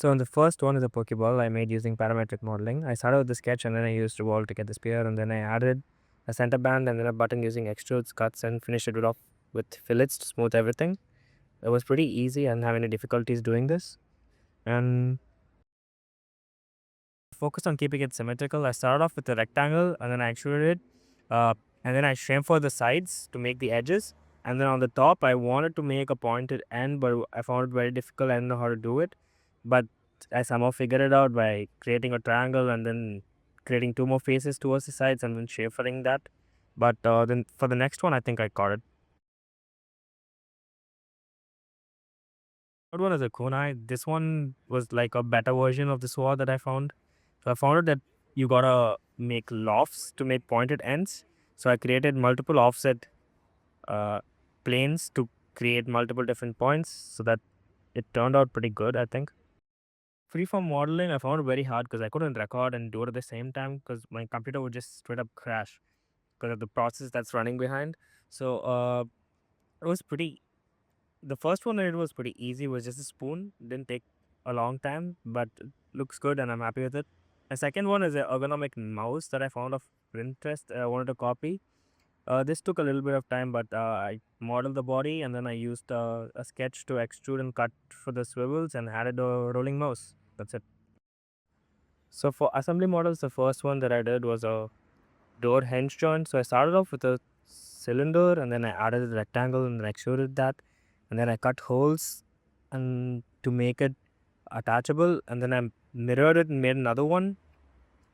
So the first one is a Pokeball I made using parametric modeling. I started with the sketch and then I used Revolve to get the spear, and then I added a center band and then a button using extrudes, cuts, and finished it off with fillets to smooth everything. It was pretty easy. I didn't have any difficulties doing this. And focused on keeping it symmetrical. I started off with a rectangle and then I extruded it. And then I chamfered the sides to make the edges. And then on the top, I wanted to make a pointed end, but I found it very difficult. I didn't know how to do it. But I somehow figured it out by creating a triangle and then creating two more faces towards the sides and then chamfering that. But then for the next one, I think I caught it. Third one is a kunai. This one was like a better version of the sword that I found. So I found out that you gotta make lofts to make pointed ends. So I created multiple offset uh, planes to create multiple different points so that it turned out pretty good, I think. Freeform modeling, I found it very hard because I couldn't record and do it at the same time because my computer would just straight up crash because of the process that's running behind. So it was pretty. The first one I did was pretty easy. It was just a spoon. Didn't take a long time, but it looks good and I'm happy with it. The second one is an ergonomic mouse that I found off Pinterest. I wanted to copy. This took a little bit of time, but I modeled the body and then I used a sketch to extrude and cut for the swivels and added a rolling mouse. That's it. So for assembly models, the first one that I did was a door hinge joint. So I started off with a cylinder and then I added a rectangle and then extruded that. And then I cut holes and to make it attachable, and then I mirrored it and made another one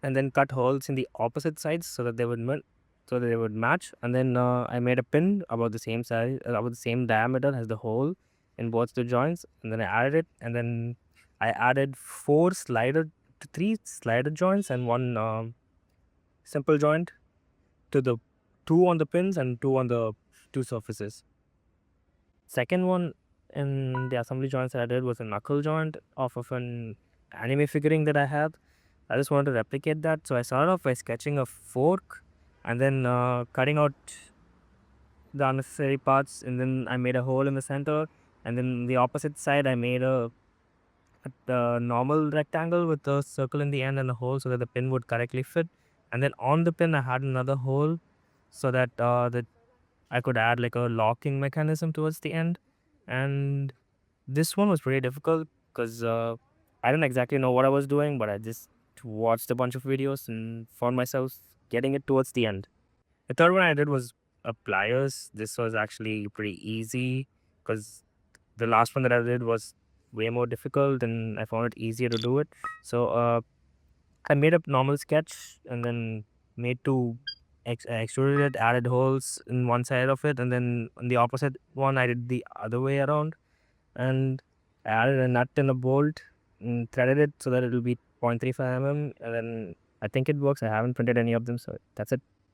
and then cut holes in the opposite sides so that they would match. And then I made a pin about the same size, about the same diameter as the hole in both the joints, and then I added it, and then I added three slider joints and one simple joint to the two on the pins and two on the two surfaces. Second one in the assembly joints that I did was a knuckle joint off of an anime figurine that I had. I just wanted to replicate that, so I started off by sketching a fork and then cutting out the unnecessary parts, and then I made a hole in the center, and then the opposite side I made a normal rectangle with a circle in the end and a hole so that the pin would correctly fit. And then on the pin I had another hole so that I could add like a locking mechanism towards the end. And this one was pretty difficult because I didn't exactly know what I was doing, but I just watched a bunch of videos and found myself getting it towards the end. The third one I did was pliers. This was actually pretty easy because the last one that I did was way more difficult and I found it easier to do it. So I made a normal sketch and then made two extruded it, added holes in one side of it, and then on the opposite one I did the other way around, and I added a nut and a bolt and threaded it so that it will be 0.35 mm, and then I think it works. I haven't printed any of them, so that's it.